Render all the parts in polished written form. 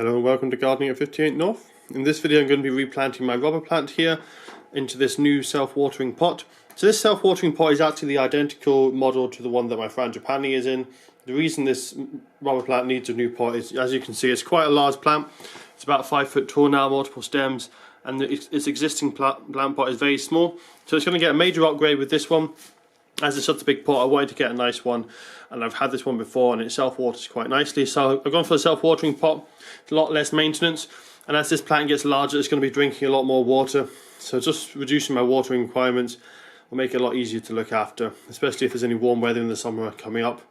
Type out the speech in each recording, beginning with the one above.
Hello and welcome to Gardening at 58 North. In this video I'm going to be replanting my rubber plant here into this new self-watering pot. So this self-watering pot is actually the identical model to the one that my frangipani is in. The reason this rubber plant needs a new pot is, as you can see, it's quite a large plant. It's about 5 foot tall now, multiple stems, and its existing plant pot is very small. So it's going to get a major upgrade with this one. As it's such a big pot, I wanted to get a nice one, and I've had this one before and it self-waters quite nicely. So I've gone for a self-watering pot. It's a lot less maintenance, and as this plant gets larger it's going to be drinking a lot more water. So just reducing my watering requirements will make it a lot easier to look after, especially if there's any warm weather in the summer coming up.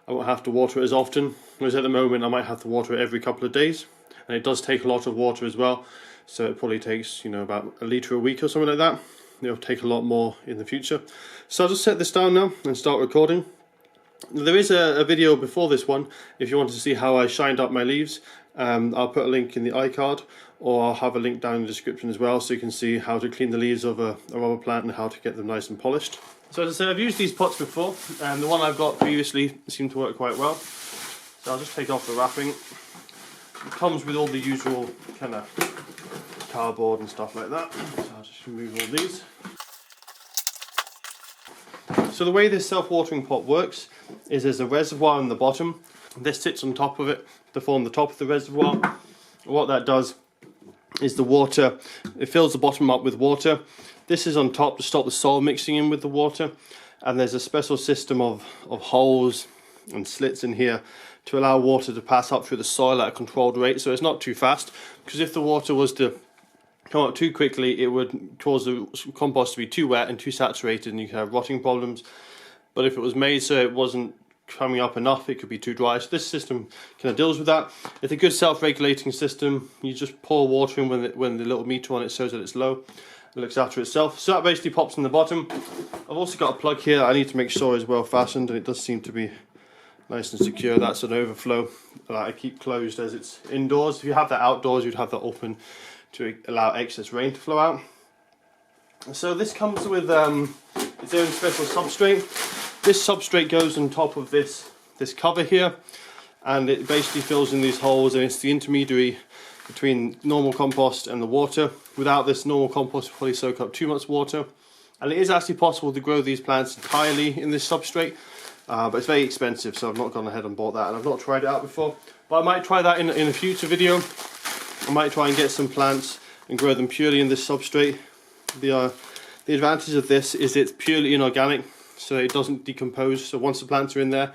I won't have to water it as often, whereas at the moment I might have to water it every couple of days, and it does take a lot of water as well. So it probably takes, about a litre a week or something like that. It'll take a lot more in the future. So I'll just set this down now and start recording. There is a video before this one if you want to see how I shined up my leaves. I'll put a link in the iCard, or I'll have a link down in the description as well, so you can see how to clean the leaves of a rubber plant and how to get them nice and polished. So as I said, I've used these pots before, and the one I've got previously seemed to work quite well. So I'll just take off the wrapping. It comes with all the usual kind of cardboard and stuff like that. So I'll just remove all these. So the way this self-watering pot works is there's a reservoir on the bottom. This sits on top of it to form the top of the reservoir. What that does is the water, it fills the bottom up with water. This is on top to stop the soil mixing in with the water. And there's a special system of holes and slits in here to allow water to pass up through the soil at a controlled rate, so it's not too fast, because if the water was to come up too quickly it would cause the compost to be too wet and too saturated and you could have rotting problems. But if it was made so it wasn't coming up enough, it could be too dry. So this system kind of deals with that. It's a good self-regulating system. You just pour water in when the little meter on it shows that it's low. It looks after itself. So that basically pops in the bottom. I've also got a plug here that I need to make sure is well fastened, and it does seem to be nice and secure. That's an overflow that I keep closed as it's indoors. If you have that outdoors, you'd have that open to allow excess rain to flow out. So this comes with its own special substrate. This substrate goes on top of this cover here, and it basically fills in these holes, and it's the intermediary between normal compost and the water. Without this, normal compost will probably soak up too much water, and it is actually possible to grow these plants entirely in this substrate, but it's very expensive, so I've not gone ahead and bought that, and I've not tried it out before, but I might try that in a future video. I might try and get some plants and grow them purely in this substrate. The advantage of this is it's purely inorganic, so it doesn't decompose. So once the plants are in there,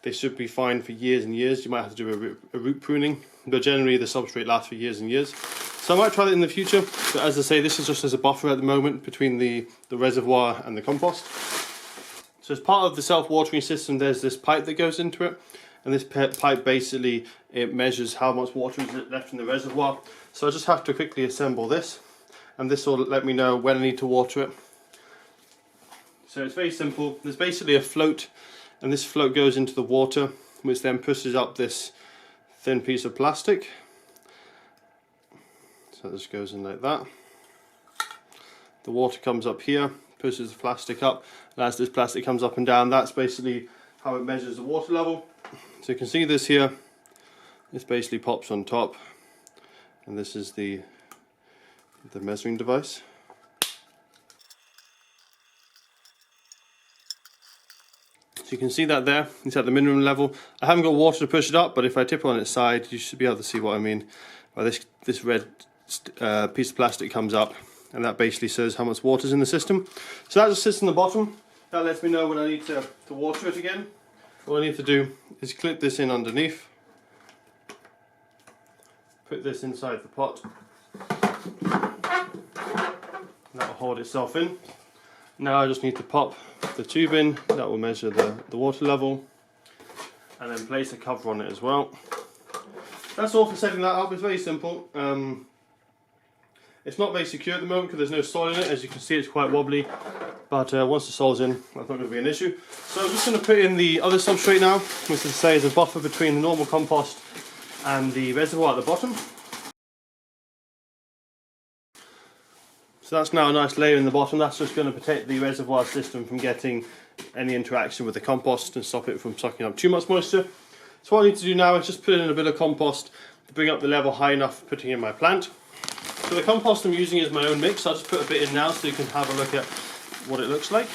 they should be fine for years and years. You might have to do a root pruning, but generally the substrate lasts for years and years. So I might try that in the future, but as I say, this is just as a buffer at the moment between the reservoir and the compost. So as part of the self-watering system, there's this pipe that goes into it, and this pipe basically, it measures how much water is left in the reservoir. So I just have to quickly assemble this, and this will let me know when I need to water it. So it's very simple. There's basically a float, and this float goes into the water, which then pushes up this thin piece of plastic. So this goes in like that. The water comes up here, pushes the plastic up, and as this plastic comes up and down, that's basically how it measures the water level. So you can see this here, this basically pops on top, and this is the measuring device. So you can see that there, it's at the minimum level. I haven't got water to push it up, but if I tip it on its side, you should be able to see what I mean. Well, this red piece of plastic comes up, and that basically says how much water is in the system. So that just sits in the bottom. That lets me know when I need to water it again. All I need to do is clip this in underneath, put this inside the pot, that will hold itself in. Now I just need to pop the tube in, that will measure the water level, and then place a cover on it as well. That's all for setting that up. It's very simple. It's not very secure at the moment because there's no soil in it. As you can see, it's quite wobbly, but once the soil's in, that's not going to be an issue. So I'm just going to put in the other substrate now, which is, say, is a buffer between the normal compost and the reservoir at the bottom. So that's now a nice layer in the bottom. That's just going to protect the reservoir system from getting any interaction with the compost and stop it from sucking up too much moisture. So what I need to do now is just put in a bit of compost to bring up the level high enough for putting in my plant. So the compost I'm using is my own mix. I'll just put a bit in now so you can have a look at what it looks like.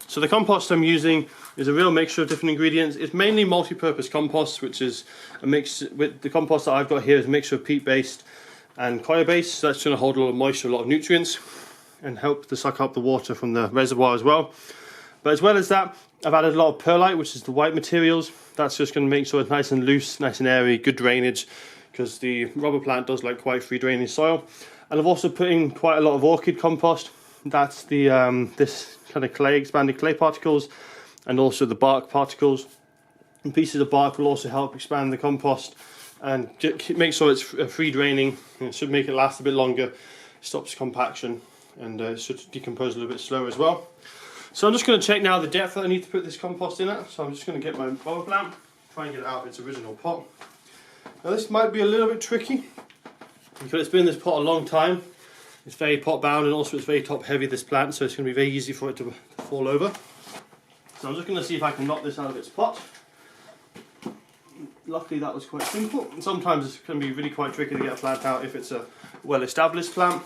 So the compost I'm using is a real mixture of different ingredients. It's mainly multi-purpose compost, which is a mix. With the compost that I've got here is a mixture of peat-based and coir-based. So that's going to hold a lot of moisture, a lot of nutrients, and help to suck up the water from the reservoir as well. But as well as that, I've added a lot of perlite, which is the white materials. That's just going to make sure it's nice and loose, nice and airy, good drainage, because the rubber plant does like quite free draining soil. And I've also put in quite a lot of orchid compost. That's the this kind of clay, expanded clay particles, and also the bark particles. And pieces of bark will also help expand the compost and make sure it's free draining. It should make it last a bit longer, stops compaction, and it should decompose a little bit slower as well. So I'm just going to check now the depth that I need to put this compost in at. So I'm just going to get my rubber plant, try and get it out of its original pot. Now this might be a little bit tricky, because it's been in this pot a long time. It's very pot bound, and also it's very top heavy, this plant, so it's going to be very easy for it to fall over. So I'm just going to see if I can knock this out of its pot. Luckily that was quite simple. And sometimes it's going to be really quite tricky to get a plant out if it's a well established plant.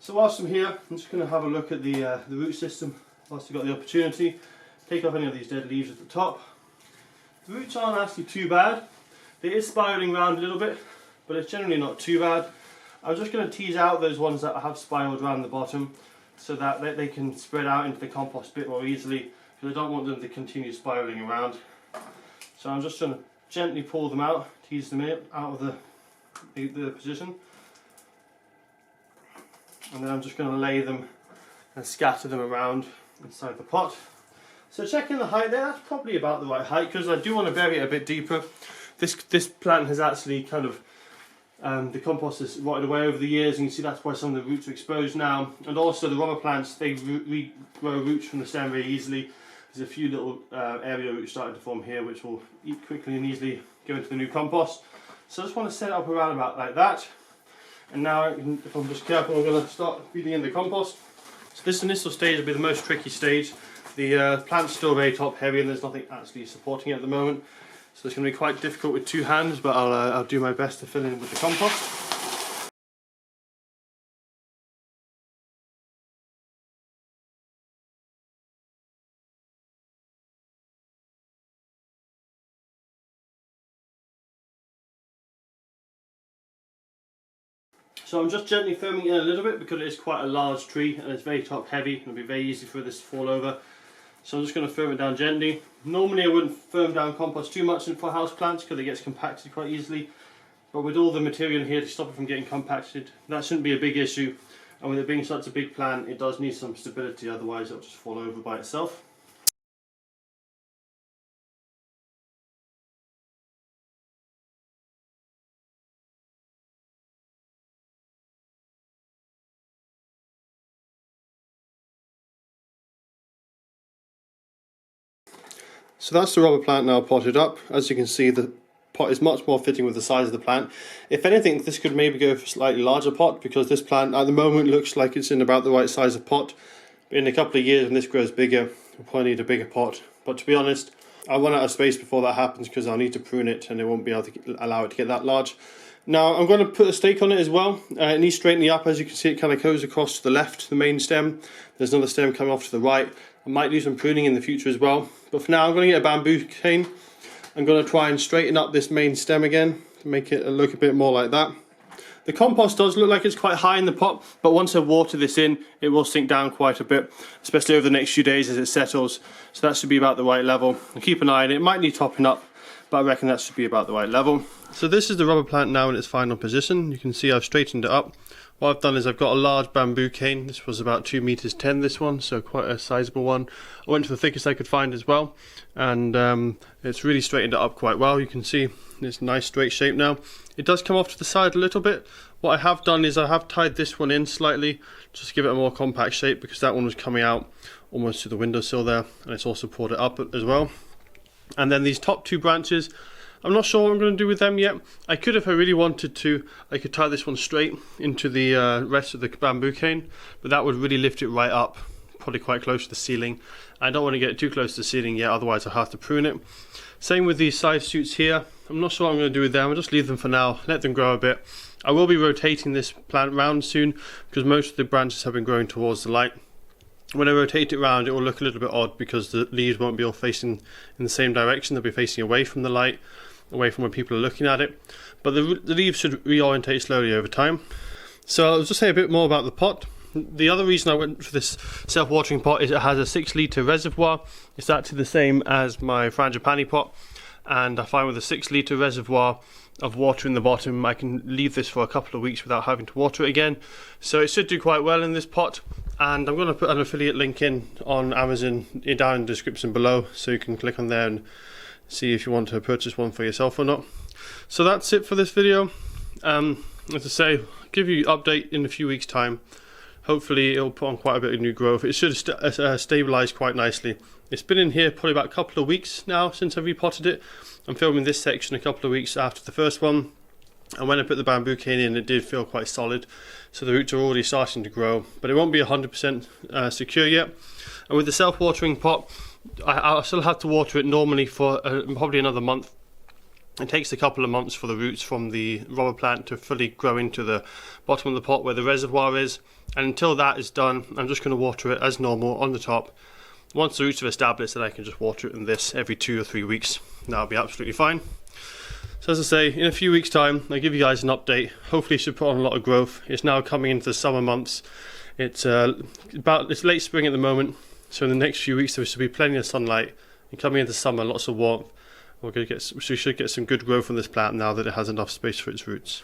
So whilst I'm here, I'm just going to have a look at the root system whilst I've got the opportunity. Take off any of these dead leaves at the top. The roots aren't actually too bad. It is spiralling around a little bit, but it's generally not too bad. I'm just going to tease out those ones that have spiraled around the bottom so that they can spread out into the compost a bit more easily, because I don't want them to continue spiraling around. So I'm just going to gently pull them out, tease them out of the position, and then I'm just going to lay them and scatter them around inside the pot. So checking the height there, that's probably about the right height, because I do want to bury it a bit deeper. This plant has actually kind of, the compost has rotted away over the years, and you see that's why some of the roots are exposed now. And also the rubber plants, they regrow roots from the stem very easily. There's a few little area roots starting to form here, which will quickly and easily go into the new compost. So I just want to set it up around about like that. And now, if I'm just careful, I'm going to start feeding in the compost. So this initial stage will be the most tricky stage. The plant's still very top heavy, and there's nothing actually supporting it at the moment. So it's going to be quite difficult with two hands, but I'll do my best to fill in with the compost. So I'm just gently firming it in a little bit, because it is quite a large tree and it's very top heavy. It'll be very easy for this to fall over. So I'm just going to firm it down gently. Normally I wouldn't firm down compost too much for house plants, because it gets compacted quite easily. But with all the material in here to stop it from getting compacted, that shouldn't be a big issue. And with it being such a big plant, it does need some stability, otherwise it'll just fall over by itself. So that's the rubber plant now potted up. As you can see, the pot is much more fitting with the size of the plant. If anything, this could maybe go for a slightly larger pot, because this plant at the moment looks like it's in about the right size of pot. But in a couple of years, when this grows bigger, we'll probably need a bigger pot. But to be honest, I'll run out of space before that happens, because I'll need to prune it and it won't be able to allow it to get that large. Now I'm going to put a stake on it as well. It needs straightening up. As you can see, it kind of goes across to the left, the main stem. There's another stem coming off to the right. I might do some pruning in the future as well. But for now, I'm going to get a bamboo cane. I'm going to try and straighten up this main stem again to make it look a bit more like that. The compost does look like it's quite high in the pot, but once I water this in, it will sink down quite a bit, especially over the next few days as it settles. So that should be about the right level. And keep an eye on it. It might need topping up, but I reckon that should be about the right level. So this is the rubber plant now in its final position. You can see I've straightened it up. What I've done is I've got a large bamboo cane. This was about 2 meters 10, this one, so quite a sizable one. I went for the thickest I could find as well, and it's really straightened it up quite well. You can see it's a nice straight shape now. It does come off to the side a little bit. What I have done is I have tied this one in slightly, just to give it a more compact shape, because that one was coming out almost to the windowsill there, and it's also poured it up as well. And then these top two branches, I'm not sure what I'm going to do with them yet. I could, if I really wanted to, I could tie this one straight into the rest of the bamboo cane, but that would really lift it right up, probably quite close to the ceiling. I don't want to get it too close to the ceiling yet, otherwise I'll have to prune it. Same with these side shoots here. I'm not sure what I'm going to do with them. I'll just leave them for now, let them grow a bit. I will be rotating this plant round soon because most of the branches have been growing towards the light. When I rotate it round, it will look a little bit odd because the leaves won't be all facing in the same direction. They'll be facing away from the light, away from where people are looking at it. But the leaves should reorientate slowly over time. So I'll just say a bit more about the pot. The other reason I went for this self-watering pot is it has a 6 litre reservoir. It's actually the same as my frangipani pot, and I find with a 6 litre reservoir of water in the bottom, I can leave this for a couple of weeks without having to water it again. So it should do quite well in this pot, and I'm going to put an affiliate link in on Amazon down in the description below, so you can click on there and see if you want to purchase one for yourself or not. So that's it for this video. As I say, I'll give you an update in a few weeks time. Hopefully it'll put on quite a bit of new growth. It should stabilise quite nicely. It's been in here probably about a couple of weeks now since I repotted it. I'm filming this section a couple of weeks after the first one, and when I put the bamboo cane in, it did feel quite solid, so the roots are already starting to grow, but it won't be 100% secure yet. And with the self-watering pot, I'll still have to water it normally for probably another month. It takes a couple of months for the roots from the rubber plant to fully grow into the bottom of the pot where the reservoir is, and until that is done, I'm just going to water it as normal on the top. Once the roots are established, then I can just water it in this every 2 or 3 weeks. That'll be absolutely fine. So as I say, in a few weeks time, I'll give you guys an update. Hopefully it should put on a lot of growth. It's now coming into the summer months. It's late spring at the moment, so in the next few weeks there should be plenty of sunlight, and coming into summer, lots of warmth. We should get some good growth from this plant now that it has enough space for its roots.